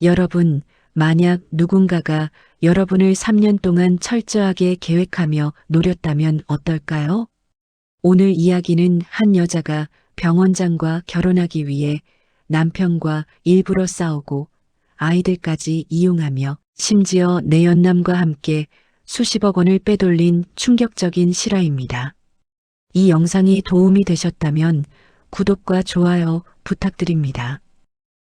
여러분, 만약 누군가가 여러분을 3년 동안 철저하게 계획하며 노렸다면 어떨까요? 오늘 이야기는 한 여자가 병원장과 결혼하기 위해 남편과 일부러 싸우고 아이들까지 이용하며 심지어 내연남과 함께 수십억 원을 빼돌린 충격적인 실화입니다. 이 영상이 도움이 되셨다면 구독과 좋아요 부탁드립니다.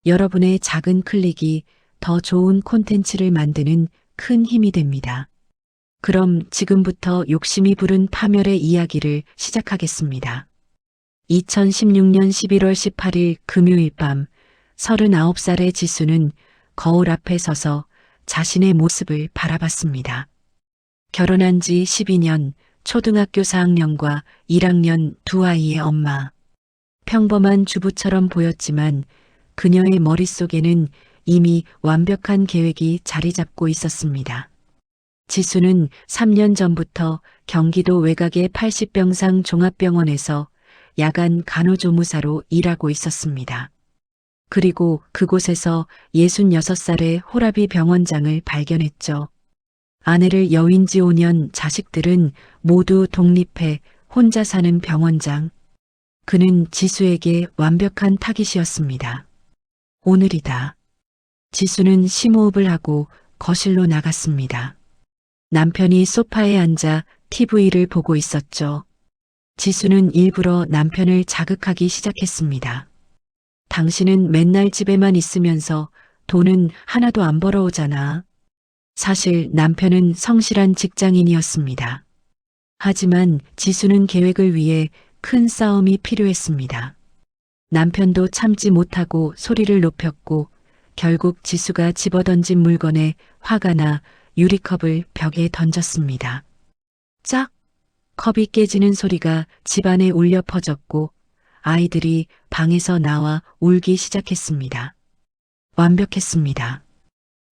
여러분의 작은 클릭이 더 좋은 콘텐츠를 만드는 큰 힘이 됩니다. 그럼 지금부터 욕심이 부른 파멸의 이야기를 시작하겠습니다. 2016년 11월 18일 금요일 밤 39살의 지수는 거울 앞에 서서 자신의 모습을 바라봤습니다. 결혼한 지 12년, 초등학교 4학년과 1학년 두 아이의 엄마. 평범한 주부처럼 보였지만 그녀의 머릿속에는 이미 완벽한 계획이 자리 잡고 있었습니다. 지수는 3년 전부터 경기도 외곽의 80병상 종합병원에서 야간 간호조무사로 일하고 있었습니다. 그리고 그곳에서 66살의 호라비 병원장을 발견했죠. 아내를 여윈 지 5년, 자식들은 모두 독립해 혼자 사는 병원장. 그는 지수에게 완벽한 타깃이었습니다. 오늘이다. 지수는 심호흡을 하고 거실로 나갔습니다. 남편이 소파에 앉아 TV를 보고 있었죠. 지수는 일부러 남편을 자극하기 시작했습니다. 당신은 맨날 집에만 있으면서 돈은 하나도 안 벌어오잖아. 사실 남편은 성실한 직장인이었습니다. 하지만 지수는 계획을 위해 큰 싸움이 필요했습니다. 남편도 참지 못하고 소리를 높였고 결국 지수가 집어던진 물건에 화가 나 유리컵을 벽에 던졌습니다. 짝! 컵이 깨지는 소리가 집안에 울려 퍼졌고 아이들이 방에서 나와 울기 시작했습니다. 완벽했습니다.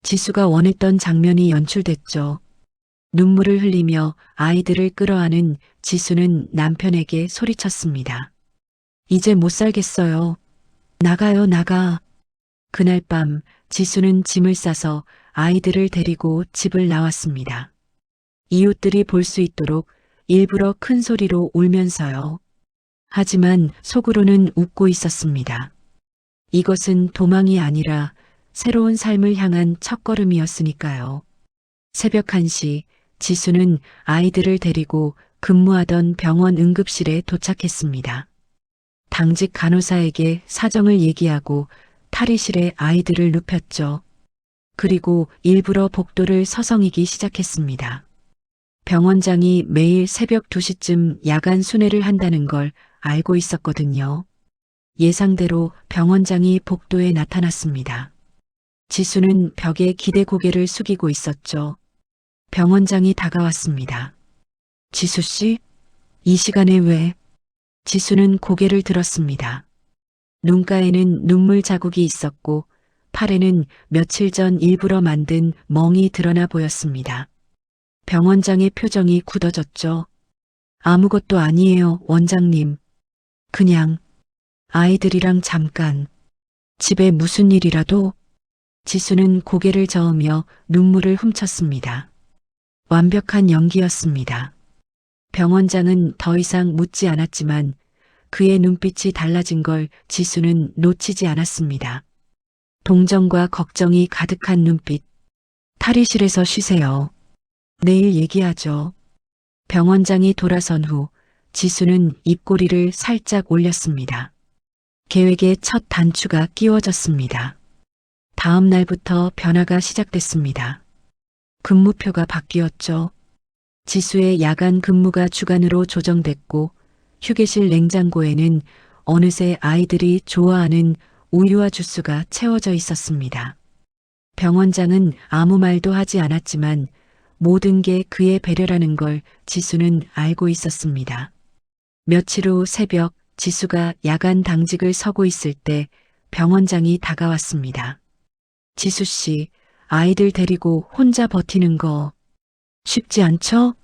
지수가 원했던 장면이 연출됐죠. 눈물을 흘리며 아이들을 끌어안은 지수는 남편에게 소리쳤습니다. 이제 못 살겠어요. 나가요, 나가. 그날 밤 지수는 짐을 싸서 아이들을 데리고 집을 나왔습니다. 이웃들이 볼 수 있도록 일부러 큰 소리로 울면서요. 하지만 속으로는 웃고 있었습니다. 이것은 도망이 아니라 새로운 삶을 향한 첫걸음이었으니까요. 새벽 1시 지수는 아이들을 데리고 근무하던 병원 응급실에 도착했습니다. 당직 간호사에게 사정을 얘기하고 탈의실에 아이들을 눕혔죠. 그리고 일부러 복도를 서성이기 시작했습니다. 병원장이 매일 새벽 2시쯤 야간 순회를 한다는 걸 알고 있었거든요. 예상대로 병원장이 복도에 나타났습니다. 지수는 벽에 기대 고개를 숙이고 있었죠. 병원장이 다가왔습니다. 지수 씨? 이 시간에 왜? 지수는 고개를 들었습니다. 눈가에는 눈물 자국이 있었고 팔에는 며칠 전 일부러 만든 멍이 드러나 보였습니다. 병원장의 표정이 굳어졌죠. 아무것도 아니에요, 원장님. 그냥 아이들이랑 잠깐. 집에 무슨 일이라도? 지수는 고개를 저으며 눈물을 훔쳤습니다. 완벽한 연기였습니다. 병원장은 더 이상 묻지 않았지만 그의 눈빛이 달라진 걸 지수는 놓치지 않았습니다. 동정과 걱정이 가득한 눈빛. 탈의실에서 쉬세요. 내일 얘기하죠. 병원장이 돌아선 후 지수는 입꼬리를 살짝 올렸습니다. 계획의 첫 단추가 끼워졌습니다. 다음 날부터 변화가 시작됐습니다. 근무표가 바뀌었죠. 지수의 야간 근무가 주간으로 조정됐고 휴게실 냉장고에는 어느새 아이들이 좋아하는 우유와 주스가 채워져 있었습니다. 병원장은 아무 말도 하지 않았지만 모든 게 그의 배려라는 걸 지수는 알고 있었습니다. 며칠 후 새벽 지수가 야간 당직을 서고 있을 때 병원장이 다가왔습니다. 지수 씨, 아이들 데리고 혼자 버티는 거 쉽지 않죠?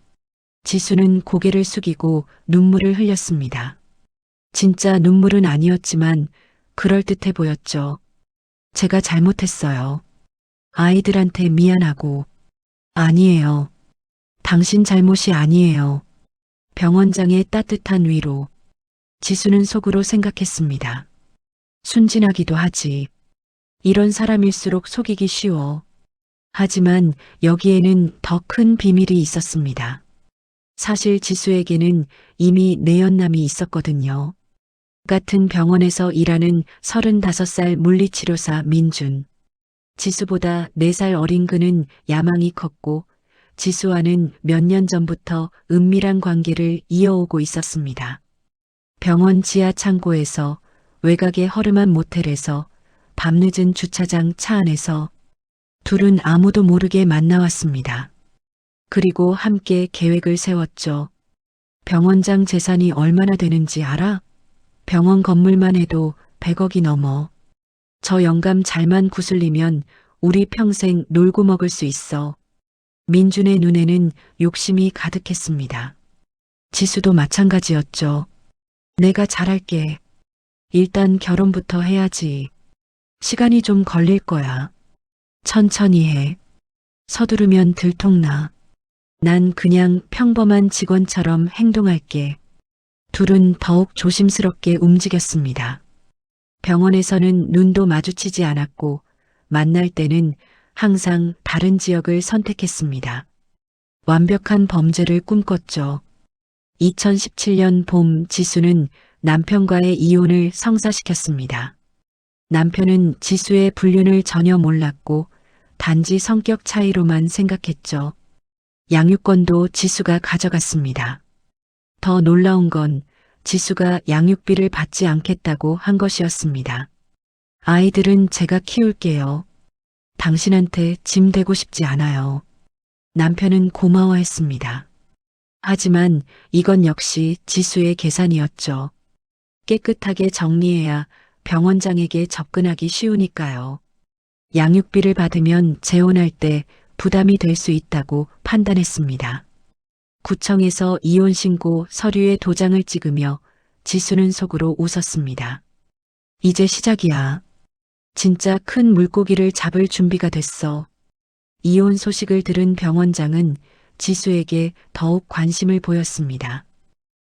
지수는 고개를 숙이고 눈물을 흘렸습니다. 진짜 눈물은 아니었지만 그럴듯해 보였죠. 제가 잘못했어요. 아이들한테 미안하고. 아니에요. 당신 잘못이 아니에요. 병원장의 따뜻한 위로. 지수는 속으로 생각했습니다. 순진하기도 하지. 이런 사람일수록 속이기 쉬워. 하지만 여기에는 더 큰 비밀이 있었습니다. 사실 지수에게는 이미 내연남이 있었거든요. 같은 병원에서 일하는 35살 물리치료사 민준. 지수보다 4살 어린 그는 야망이 컸고 지수와는 몇 년 전부터 은밀한 관계를 이어오고 있었습니다. 병원 지하 창고에서, 외곽의 허름한 모텔에서, 밤늦은 주차장 차 안에서 둘은 아무도 모르게 만나왔습니다. 그리고 함께 계획을 세웠죠. 병원장 재산이 얼마나 되는지 알아? 병원 건물만 해도 100억이 넘어. 저 영감 잘만 구슬리면 우리 평생 놀고 먹을 수 있어. 민준의 눈에는 욕심이 가득했습니다. 지수도 마찬가지였죠. 내가 잘할게. 일단 결혼부터 해야지. 시간이 좀 걸릴 거야. 천천히 해. 서두르면 들통나. 난 그냥 평범한 직원처럼 행동할게. 둘은 더욱 조심스럽게 움직였습니다. 병원에서는 눈도 마주치지 않았고 만날 때는 항상 다른 지역을 선택했습니다. 완벽한 범죄를 꿈꿨죠. 2017년 봄 지수는 남편과의 이혼을 성사시켰습니다. 남편은 지수의 불륜을 전혀 몰랐고 단지 성격 차이로만 생각했죠. 양육권도 지수가 가져갔습니다. 더 놀라운 건 지수가 양육비를 받지 않겠다고 한 것이었습니다. 아이들은 제가 키울게요. 당신한테 짐 되고 싶지 않아요. 남편은 고마워했습니다. 하지만 이건 역시 지수의 계산이었죠. 깨끗하게 정리해야 병원장에게 접근하기 쉬우니까요. 양육비를 받으면 재혼할 때 부담이 될 수 있다고 판단했습니다. 구청에서 이혼 신고 서류에 도장을 찍으며 지수는 속으로 웃었습니다. 이제 시작이야. 진짜 큰 물고기를 잡을 준비가 됐어. 이혼 소식을 들은 병원장은 지수에게 더욱 관심을 보였습니다.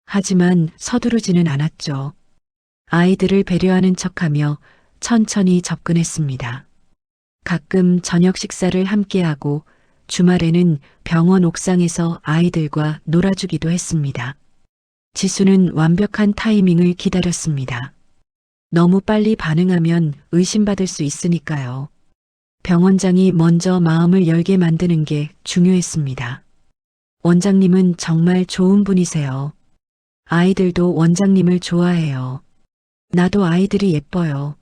하지만 서두르지는 않았죠. 아이들을 배려하는 척하며 천천히 접근했습니다. 가끔 저녁 식사를 함께하고 주말에는 병원 옥상에서 아이들과 놀아주기도 했습니다. 지수는 완벽한 타이밍을 기다렸습니다. 너무 빨리 반응하면 의심받을 수 있으니까요. 병원장이 먼저 마음을 열게 만드는 게 중요했습니다. 원장님은 정말 좋은 분이세요. 아이들도 원장님을 좋아해요. 나도 아이들이 예뻐요.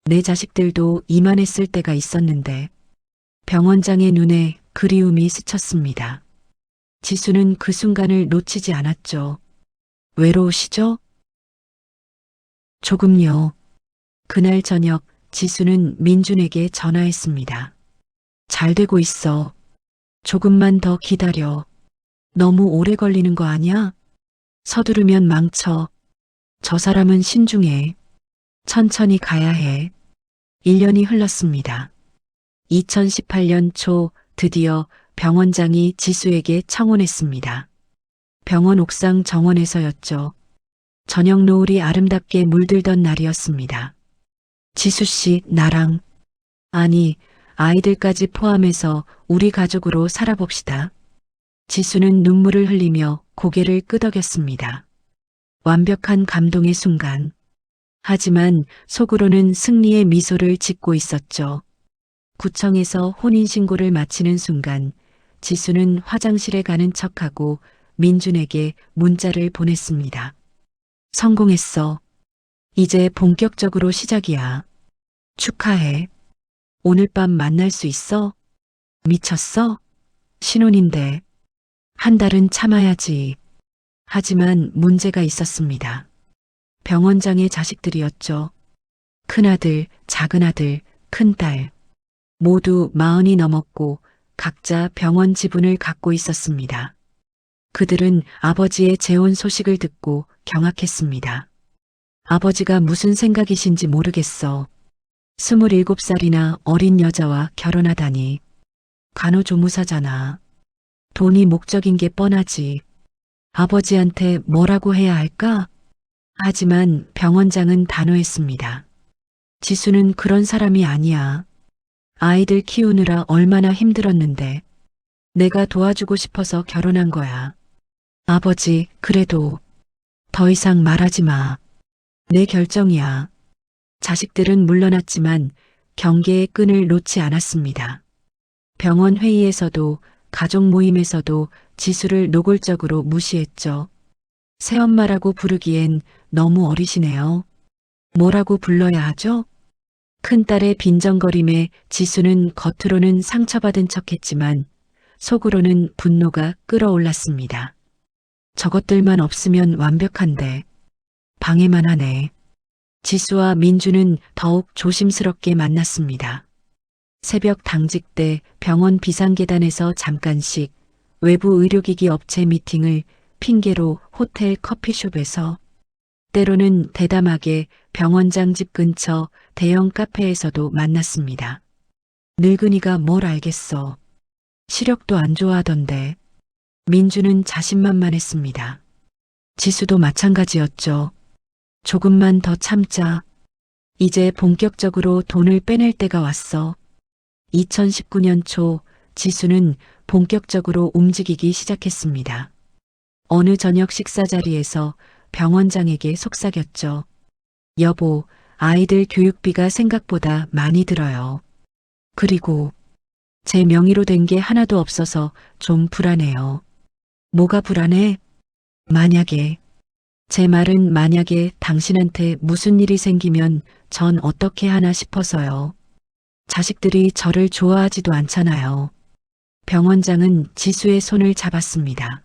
내 자식들도 이만했을 때가 있었는데. 병원장의 눈에 그리움이 스쳤습니다. 지수는 그 순간을 놓치지 않았죠. 외로우시죠? 조금요. 그날 저녁 지수는 민준에게 전화했습니다. 잘 되고 있어. 조금만 더 기다려. 너무 오래 걸리는 거 아니야? 서두르면 망쳐. 저 사람은 신중해. 천천히 가야 해. 1년이 흘렀습니다. 2018년 초 드디어 병원장이 지수에게 청혼했습니다. 병원 옥상 정원에서였죠. 저녁 노을이 아름답게 물들던 날이었습니다. 지수 씨, 나랑, 아니, 아이들까지 포함해서 우리 가족으로 살아봅시다. 지수는 눈물을 흘리며 고개를 끄덕였습니다. 완벽한 감동의 순간. 하지만 속으로는 승리의 미소를 짓고 있었죠. 구청에서 혼인신고를 마치는 순간 지수는 화장실에 가는 척하고 민준에게 문자를 보냈습니다. 성공했어. 이제 본격적으로 시작이야. 축하해. 오늘 밤 만날 수 있어? 미쳤어? 신혼인데. 한 달은 참아야지. 하지만 문제가 있었습니다. 병원장의 자식들이었죠. 큰아들, 작은아들, 큰딸. 모두 40이 넘었고 각자 병원 지분을 갖고 있었습니다. 그들은 아버지의 재혼 소식을 듣고 경악했습니다. 아버지가 무슨 생각이신지 모르겠어. 27살이나 어린 여자와 결혼하다니. 간호조무사잖아. 돈이 목적인 게 뻔하지. 아버지한테 뭐라고 해야 할까? 하지만 병원장은 단호했습니다. 지수는 그런 사람이 아니야. 아이들 키우느라 얼마나 힘들었는데 내가 도와주고 싶어서 결혼한 거야. 아버지, 그래도 더 이상 말하지 마. 내 결정이야. 자식들은 물러났지만 경계의 끈을 놓지 않았습니다. 병원 회의에서도 가족 모임에서도 지수를 노골적으로 무시했죠. 새엄마라고 부르기엔 너무 어리시네요. 뭐라고 불러야 하죠? 큰딸의 빈정거림에 지수는 겉으로는 상처받은 척했지만 속으로는 분노가 끓어올랐습니다. 저것들만 없으면 완벽한데 방해만 하네. 지수와 민주는 더욱 조심스럽게 만났습니다. 새벽 당직 때 병원 비상계단에서 잠깐씩, 외부 의료기기 업체 미팅을 핑계로 호텔 커피숍에서, 때로는 대담하게 병원장 집 근처 대형 카페에서도 만났습니다. 늙은이가 뭘 알겠어. 시력도 안 좋아하던데. 민주는 자신만만했습니다. 지수도 마찬가지였죠. 조금만 더 참자. 이제 본격적으로 돈을 빼낼 때가 왔어. 2019년 초 지수는 본격적으로 움직이기 시작했습니다. 어느 저녁 식사 자리에서 병원장에게 속삭였죠. 여보, 아이들 교육비가 생각보다 많이 들어요. 그리고 제 명의로 된 게 하나도 없어서 좀 불안해요. 뭐가 불안해? 제 말은 만약에 당신한테 무슨 일이 생기면 전 어떻게 하나 싶어서요. 자식들이 저를 좋아하지도 않잖아요. 병원장은 지수의 손을 잡았습니다.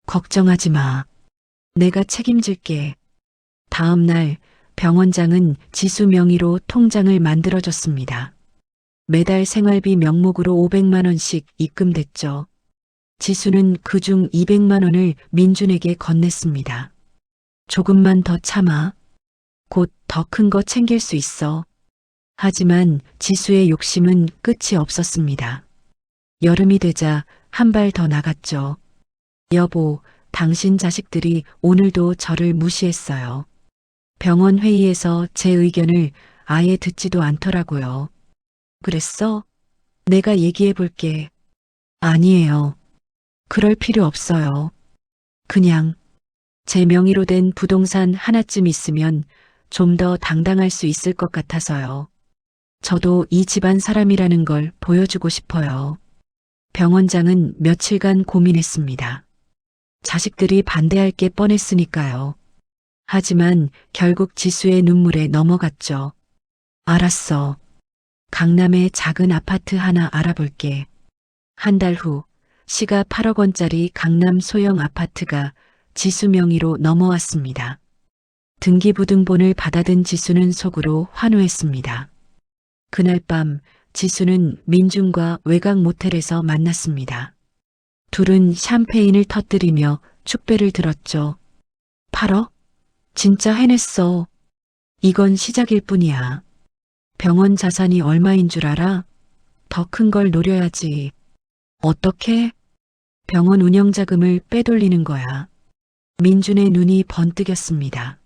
걱정하지 마. 내가 책임질게. 다음 날 병원장은 지수 명의로 통장을 만들어줬습니다. 매달 생활비 명목으로 500만 원씩 입금됐죠. 지수는 그중 200만 원을 민준에게 건넸습니다. 조금만 더 참아. 곧 더 큰 거 챙길 수 있어. 하지만 지수의 욕심은 끝이 없었습니다. 여름이 되자 한 발 더 나갔죠. 여보, 당신 자식들이 오늘도 저를 무시했어요. 병원 회의에서 제 의견을 아예 듣지도 않더라고요. 그랬어? 내가 얘기해 볼게. 아니에요. 그럴 필요 없어요. 그냥 제 명의로 된 부동산 하나쯤 있으면 좀 더 당당할 수 있을 것 같아서요. 저도 이 집안 사람이라는 걸 보여주고 싶어요. 병원장은 며칠간 고민했습니다. 자식들이 반대할 게 뻔했으니까요. 하지만 결국 지수의 눈물에 넘어갔죠. 알았어. 강남에 작은 아파트 하나 알아볼게. 한 달 후 시가 8억 원짜리 강남 소형 아파트가 지수 명의로 넘어왔습니다. 등기부등본을 받아든 지수는 속으로 환호했습니다. 그날 밤 지수는 민준과 외곽 모텔에서 만났습니다. 둘은 샴페인을 터뜨리며 축배를 들었죠. 8억? 진짜 해냈어. 이건 시작일 뿐이야. 병원 자산이 얼마인 줄 알아? 더 큰 걸 노려야지. 어떻게? 병원 운영 자금을 빼돌리는 거야. 민준의 눈이 번뜩였습니다.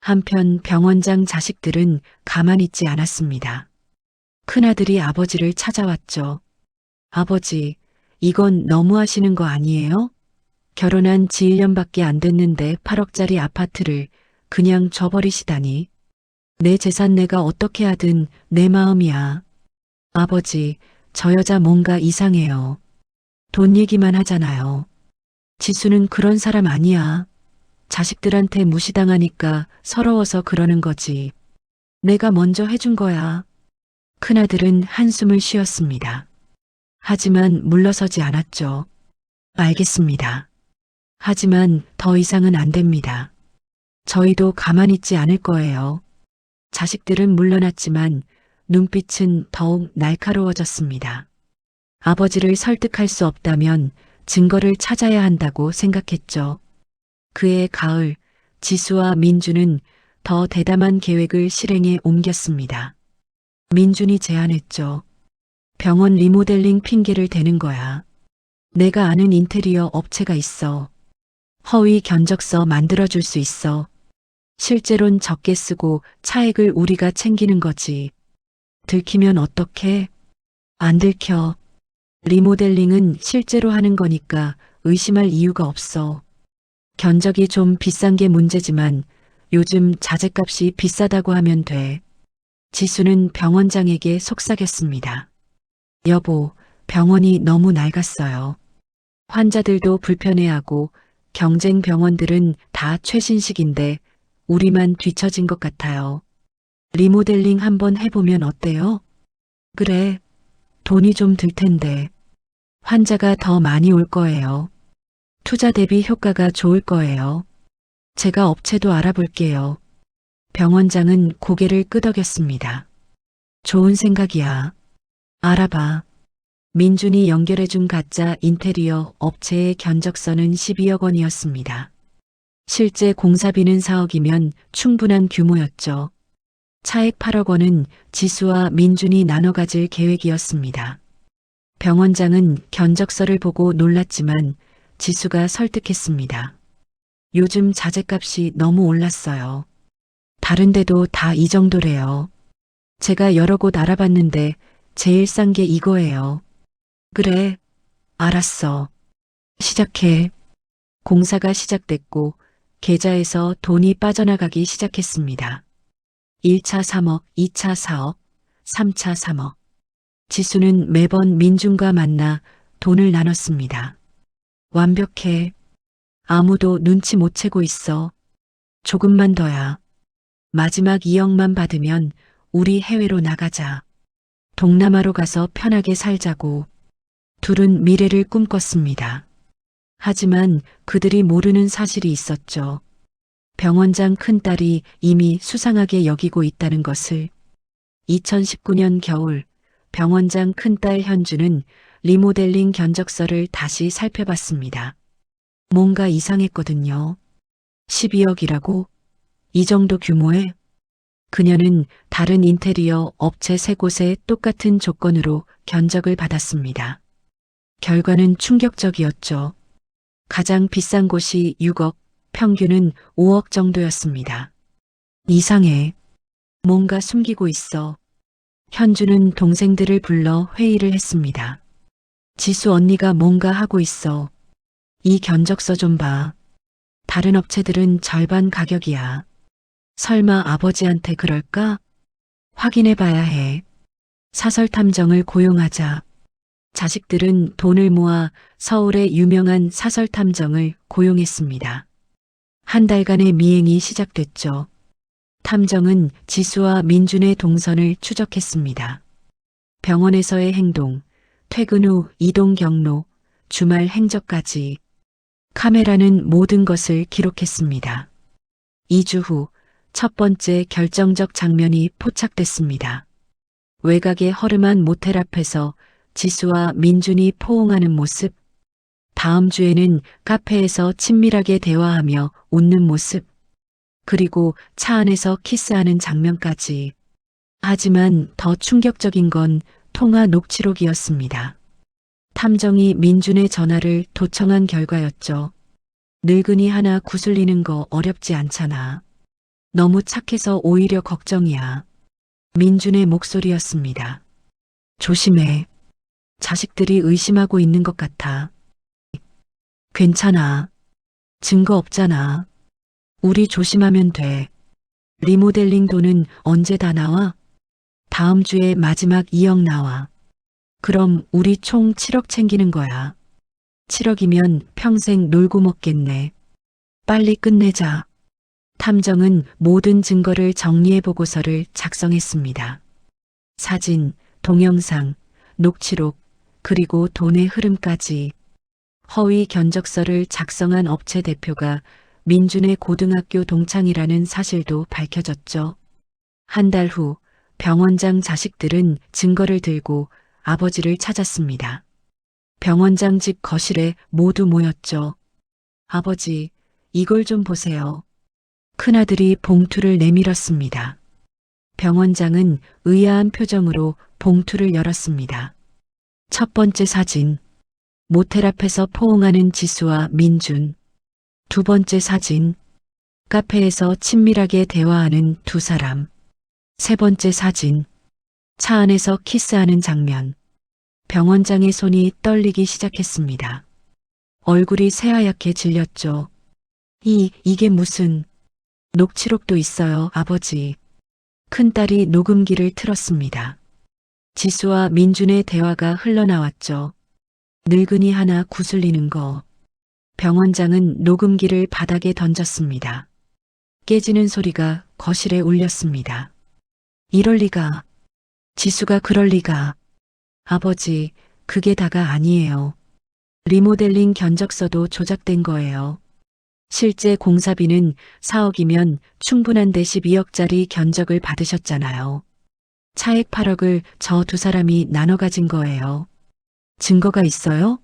한편 병원장 자식들은 가만히 있지 않았습니다. 큰아들이 아버지를 찾아왔죠. 아버지, 이건 너무하시는 거 아니에요? 결혼한 지 1년밖에 안 됐는데 8억짜리 아파트를 그냥 줘버리시다니. 내 재산 내가 어떻게 하든 내 마음이야. 아버지, 저 여자 뭔가 이상해요. 돈 얘기만 하잖아요. 지수는 그런 사람 아니야. 자식들한테 무시당하니까 서러워서 그러는 거지. 내가 먼저 해준 거야. 큰아들은 한숨을 쉬었습니다. 하지만 물러서지 않았죠. 알겠습니다. 하지만 더 이상은 안 됩니다. 저희도 가만히 있지 않을 거예요. 자식들은 물러났지만 눈빛은 더욱 날카로워졌습니다. 아버지를 설득할 수 없다면 증거를 찾아야 한다고 생각했죠. 그해 가을, 지수와 민주는 더 대담한 계획을 실행에 옮겼습니다. 민준이 제안했죠. 병원 리모델링 핑계를 대는 거야. 내가 아는 인테리어 업체가 있어. 허위 견적서 만들어줄 수 있어. 실제론 적게 쓰고 차액을 우리가 챙기는 거지. 들키면 어떡해? 안 들켜. 리모델링은 실제로 하는 거니까 의심할 이유가 없어. 견적이 좀 비싼 게 문제지만 요즘 자재값이 비싸다고 하면 돼. 지수는 병원장에게 속삭였습니다. 여보, 병원이 너무 낡았어요. 환자들도 불편해하고 경쟁 병원들은 다 최신식인데 우리만 뒤처진 것 같아요. 리모델링 한번 해보면 어때요? 그래, 돈이 좀 들 텐데. 환자가 더 많이 올 거예요. 투자 대비 효과가 좋을 거예요. 제가 업체도 알아볼게요. 병원장은 고개를 끄덕였습니다. 좋은 생각이야. 알아봐. 민준이 연결해준 가짜 인테리어 업체의 견적서는 12억 원이었습니다. 실제 공사비는 4억이면 충분한 규모였죠. 차액 8억 원은 지수와 민준이 나눠 가질 계획이었습니다. 병원장은 견적서를 보고 놀랐지만 지수가 설득했습니다. 요즘 자재값이 너무 올랐어요. 다른 데도 다 이 정도래요. 제가 여러 곳 알아봤는데 제일 싼 게 이거예요. 그래, 알았어. 시작해. 공사가 시작됐고 계좌에서 돈이 빠져나가기 시작했습니다. 1차 3억, 2차 4억, 3차 3억. 지수는 매번 민준과 만나 돈을 나눴습니다. 완벽해. 아무도 눈치 못 채고 있어. 조금만 더야. 마지막 2억만 받으면 우리 해외로 나가자. 동남아로 가서 편하게 살자고. 둘은 미래를 꿈꿨습니다. 하지만 그들이 모르는 사실이 있었죠. 병원장 큰딸이 이미 수상하게 여기고 있다는 것을. 2019년 겨울 병원장 큰딸 현주는 리모델링 견적서를 다시 살펴봤습니다. 뭔가 이상했거든요. 12억이라고? 이 정도 규모에? 그녀는 다른 인테리어 업체 3곳에 똑같은 조건으로 견적을 받았습니다. 결과는 충격적이었죠. 가장 비싼 곳이 6억, 평균은 5억 정도였습니다. 이상해. 뭔가 숨기고 있어. 현주는 동생들을 불러 회의를 했습니다. 지수 언니가 뭔가 하고 있어. 이 견적서 좀 봐. 다른 업체들은 절반 가격이야. 설마 아버지한테 그럴까? 확인해 봐야 해. 사설 탐정을 고용하자. 자식들은 돈을 모아 서울의 유명한 사설 탐정을 고용했습니다. 한 달간의 미행이 시작됐죠. 탐정은 지수와 민준의 동선을 추적했습니다. 병원에서의 행동, 퇴근 후 이동 경로, 주말 행적까지. 카메라는 모든 것을 기록했습니다. 2주 후 첫 번째 결정적 장면이 포착됐습니다. 외곽의 허름한 모텔 앞에서 지수와 민준이 포옹하는 모습. 다음 주에는 카페에서 친밀하게 대화하며 웃는 모습. 그리고 차 안에서 키스하는 장면까지. 하지만 더 충격적인 건 통화 녹취록이었습니다. 탐정이 민준의 전화를 도청한 결과였죠. 늙은이 하나 구슬리는 거 어렵지 않잖아. 너무 착해서 오히려 걱정이야. 민준의 목소리였습니다. 조심해. 자식들이 의심하고 있는 것 같아. 괜찮아. 증거 없잖아. 우리 조심하면 돼. 리모델링 돈은 언제 다 나와? 다음 주에 마지막 2억 나와. 그럼 우리 총 7억 챙기는 거야. 7억이면 평생 놀고 먹겠네. 빨리 끝내자. 탐정은 모든 증거를 정리해 보고서를 작성했습니다. 사진, 동영상, 녹취록, 그리고 돈의 흐름까지. 허위 견적서를 작성한 업체 대표가 민준의 고등학교 동창이라는 사실도 밝혀졌죠. 한 달 후 병원장 자식들은 증거를 들고 아버지를 찾았습니다. 병원장 집 거실에 모두 모였죠. 아버지, 이걸 좀 보세요. 큰아들이 봉투를 내밀었습니다. 병원장은 의아한 표정으로 봉투를 열었습니다. 첫 번째 사진. 모텔 앞에서 포옹하는 지수와 민준. 두 번째 사진. 카페에서 친밀하게 대화하는 두 사람. 세 번째 사진. 차 안에서 키스하는 장면. 병원장의 손이 떨리기 시작했습니다. 얼굴이 새하얗게 질렸죠. 이게 무슨... 녹취록도 있어요, 아버지. 큰딸이 녹음기를 틀었습니다. 지수와 민준의 대화가 흘러나왔죠. 늙은이 하나 구슬리는 거. 병원장은 녹음기를 바닥에 던졌습니다. 깨지는 소리가 거실에 울렸습니다. 이럴 리가. 지수가 그럴 리가. 아버지, 그게 다가 아니에요. 리모델링 견적서도 조작된 거예요. 실제 공사비는 4억이면 충분한데 12억짜리 견적을 받으셨잖아요. 차액 8억을 저 두 사람이 나눠 가진 거예요. 증거가 있어요?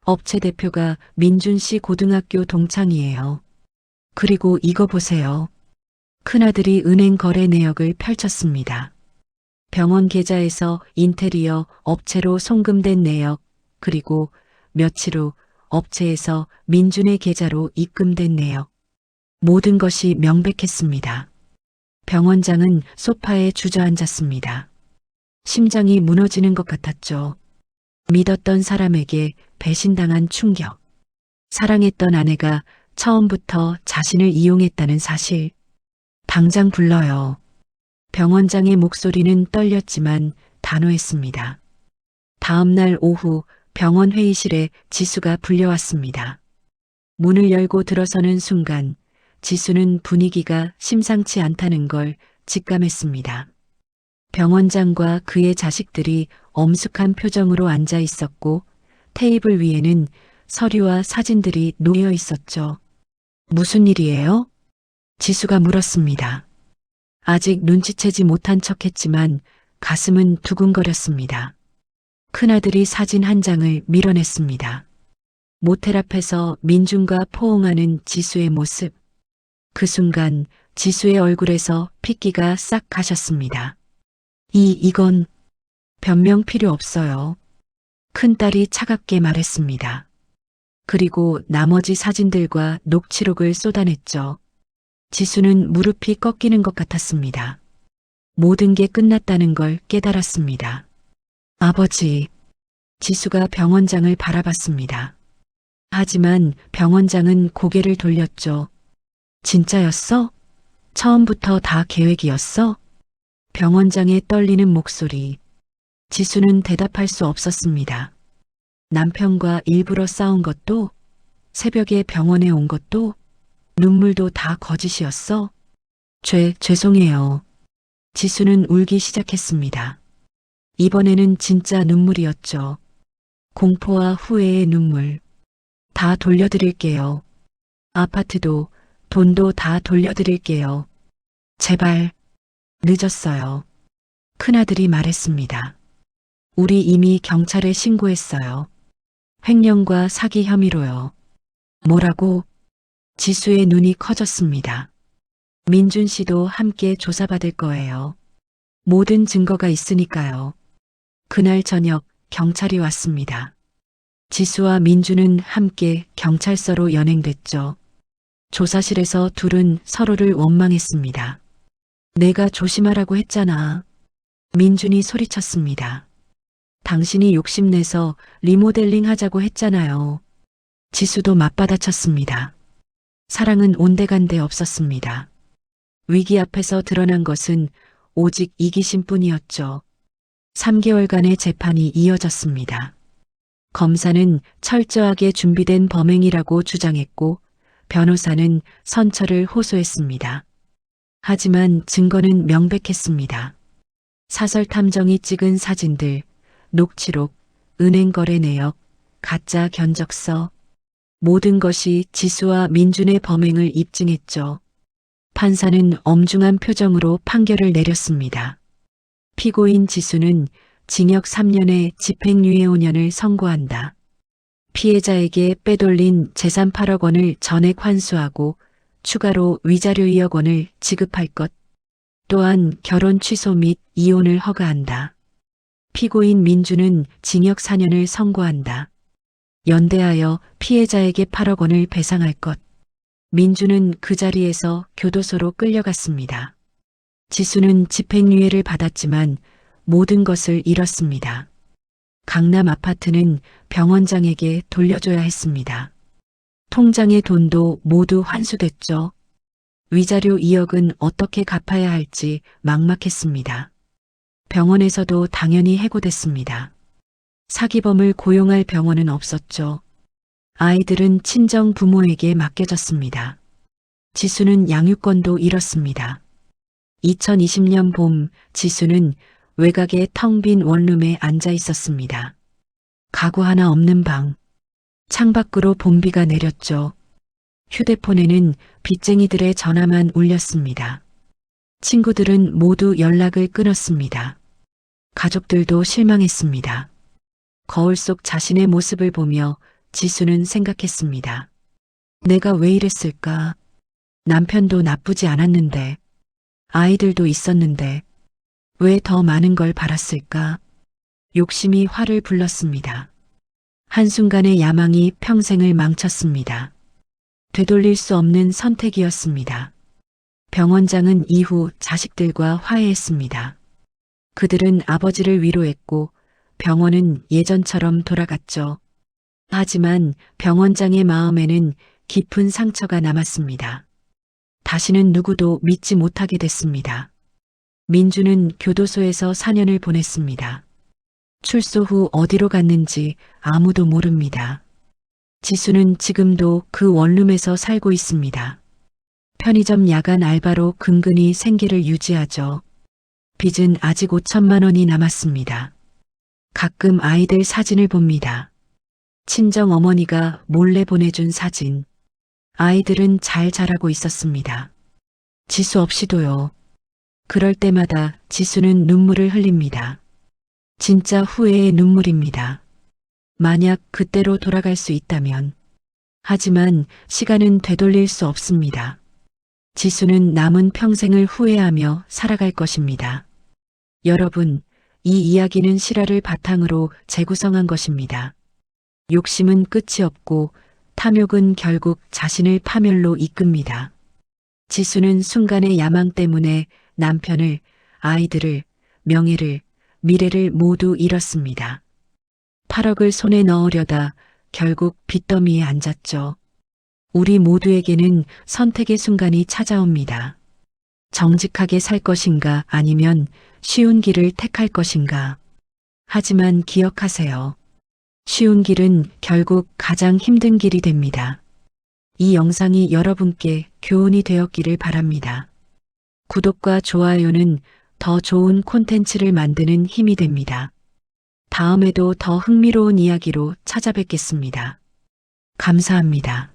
업체 대표가 민준 씨 고등학교 동창이에요. 그리고 이거 보세요. 큰아들이 은행 거래 내역을 펼쳤습니다. 병원 계좌에서 인테리어 업체로 송금된 내역, 그리고 며칠 후 업체에서 민준의 계좌로 입금된 내역. 모든 것이 명백했습니다. 병원장은 소파에 주저앉았습니다. 심장이 무너지는 것 같았죠. 믿었던 사람에게 배신당한 충격. 사랑했던 아내가 처음부터 자신을 이용했다는 사실. 당장 불러요. 병원장의 목소리는 떨렸지만 단호했습니다. 다음 날 오후 병원 회의실에 지수가 불려왔습니다. 문을 열고 들어서는 순간 지수는 분위기가 심상치 않다는 걸 직감했습니다. 병원장과 그의 자식들이 엄숙한 표정으로 앉아 있었고 테이블 위에는 서류와 사진들이 놓여 있었죠. 무슨 일이에요? 지수가 물었습니다. 아직 눈치채지 못한 척했지만 가슴은 두근거렸습니다. 큰아들이 사진 한 장을 밀어냈습니다. 모텔 앞에서 민준과 포옹하는 지수의 모습. 그 순간 지수의 얼굴에서 핏기가 싹 가셨습니다. 이건 변명 필요 없어요. 큰딸이 차갑게 말했습니다. 그리고 나머지 사진들과 녹취록을 쏟아냈죠. 지수는 무릎이 꺾이는 것 같았습니다. 모든 게 끝났다는 걸 깨달았습니다. 아버지, 지수가 병원장을 바라봤습니다. 하지만 병원장은 고개를 돌렸죠. 진짜였어? 처음부터 다 계획이었어? 병원장의 떨리는 목소리. 지수는 대답할 수 없었습니다. 남편과 일부러 싸운 것도, 새벽에 병원에 온 것도, 눈물도 다 거짓이었어? 죄송해요. 지수는 울기 시작했습니다. 이번에는 진짜 눈물이었죠. 공포와 후회의 눈물. 다 돌려드릴게요. 아파트도, 돈도 다 돌려드릴게요. 제발. 늦었어요. 큰아들이 말했습니다. 우리 이미 경찰에 신고했어요. 횡령과 사기 혐의로요. 뭐라고? 지수의 눈이 커졌습니다. 민준 씨도 함께 조사받을 거예요. 모든 증거가 있으니까요. 그날 저녁 경찰이 왔습니다. 지수와 민준은 함께 경찰서로 연행됐죠. 조사실에서 둘은 서로를 원망했습니다. 내가 조심하라고 했잖아. 민준이 소리쳤습니다. 당신이 욕심내서 리모델링 하자고 했잖아요. 지수도 맞받아쳤습니다. 사랑은 온데간데 없었습니다. 위기 앞에서 드러난 것은 오직 이기심뿐이었죠. 3개월간의 재판이 이어졌습니다. 검사는 철저하게 준비된 범행이라고 주장했고 변호사는 선처를 호소했습니다. 하지만 증거는 명백했습니다. 사설 탐정이 찍은 사진들, 녹취록, 은행 거래 내역, 가짜 견적서, 모든 것이 지수와 민준의 범행을 입증했죠. 판사는 엄중한 표정으로 판결을 내렸습니다. 피고인 지수는 징역 3년에 집행유예 5년을 선고한다. 피해자에게 빼돌린 재산 8억 원을 전액 환수하고 추가로 위자료 2억 원을 지급할 것. 또한 결혼 취소 및 이혼을 허가한다. 피고인 민주는 징역 4년을 선고한다. 연대하여 피해자에게 8억 원을 배상할 것. 민주는 그 자리에서 교도소로 끌려갔습니다. 지수는 집행유예를 받았지만 모든 것을 잃었습니다. 강남 아파트는 병원장에게 돌려줘야 했습니다. 통장의 돈도 모두 환수됐죠. 위자료 2억은 어떻게 갚아야 할지 막막했습니다. 병원에서도 당연히 해고됐습니다. 사기범을 고용할 병원은 없었죠. 아이들은 친정 부모에게 맡겨졌습니다. 지수는 양육권도 잃었습니다. 2020년 봄 지수는 외곽의 텅 빈 원룸에 앉아 있었습니다. 가구 하나 없는 방. 창밖으로 봄비가 내렸죠. 휴대폰에는 빚쟁이들의 전화만 울렸습니다. 친구들은 모두 연락을 끊었습니다. 가족들도 실망했습니다. 거울 속 자신의 모습을 보며 지수는 생각했습니다. 내가 왜 이랬을까? 남편도 나쁘지 않았는데, 아이들도 있었는데, 왜 더 많은 걸 바랐을까? 욕심이 화를 불렀습니다. 한순간의 야망이 평생을 망쳤습니다. 되돌릴 수 없는 선택이었습니다. 병원장은 이후 자식들과 화해했습니다. 그들은 아버지를 위로했고 병원은 예전처럼 돌아갔죠. 하지만 병원장의 마음에는 깊은 상처가 남았습니다. 다시는 누구도 믿지 못하게 됐습니다. 민주는 교도소에서 4년을 보냈습니다. 출소 후 어디로 갔는지 아무도 모릅니다. 지수는 지금도 그 원룸에서 살고 있습니다. 편의점 야간 알바로 근근히 생계를 유지하죠. 빚은 아직 5천만 원이 남았습니다. 가끔 아이들 사진을 봅니다. 친정 어머니가 몰래 보내준 사진. 아이들은 잘 자라고 있었습니다. 지수 없이도요. 그럴 때마다 지수는 눈물을 흘립니다. 진짜 후회의 눈물입니다. 만약 그때로 돌아갈 수 있다면. 하지만 시간은 되돌릴 수 없습니다. 지수는 남은 평생을 후회하며 살아갈 것입니다. 여러분, 이 이야기는 실화를 바탕으로 재구성한 것입니다. 욕심은 끝이 없고 탐욕은 결국 자신을 파멸로 이끕니다. 지수는 순간의 야망 때문에 남편을, 아이들을, 명예를, 미래를 모두 잃었습니다. 8억을 손에 넣으려다 결국 빚더미에 앉았죠. 우리 모두에게는 선택의 순간이 찾아옵니다. 정직하게 살 것인가 아니면 쉬운 길을 택할 것인가. 하지만 기억하세요. 쉬운 길은 결국 가장 힘든 길이 됩니다. 이 영상이 여러분께 교훈이 되었기를 바랍니다. 구독과 좋아요는 더 좋은 콘텐츠를 만드는 힘이 됩니다. 다음에도 더 흥미로운 이야기로 찾아뵙겠습니다. 감사합니다.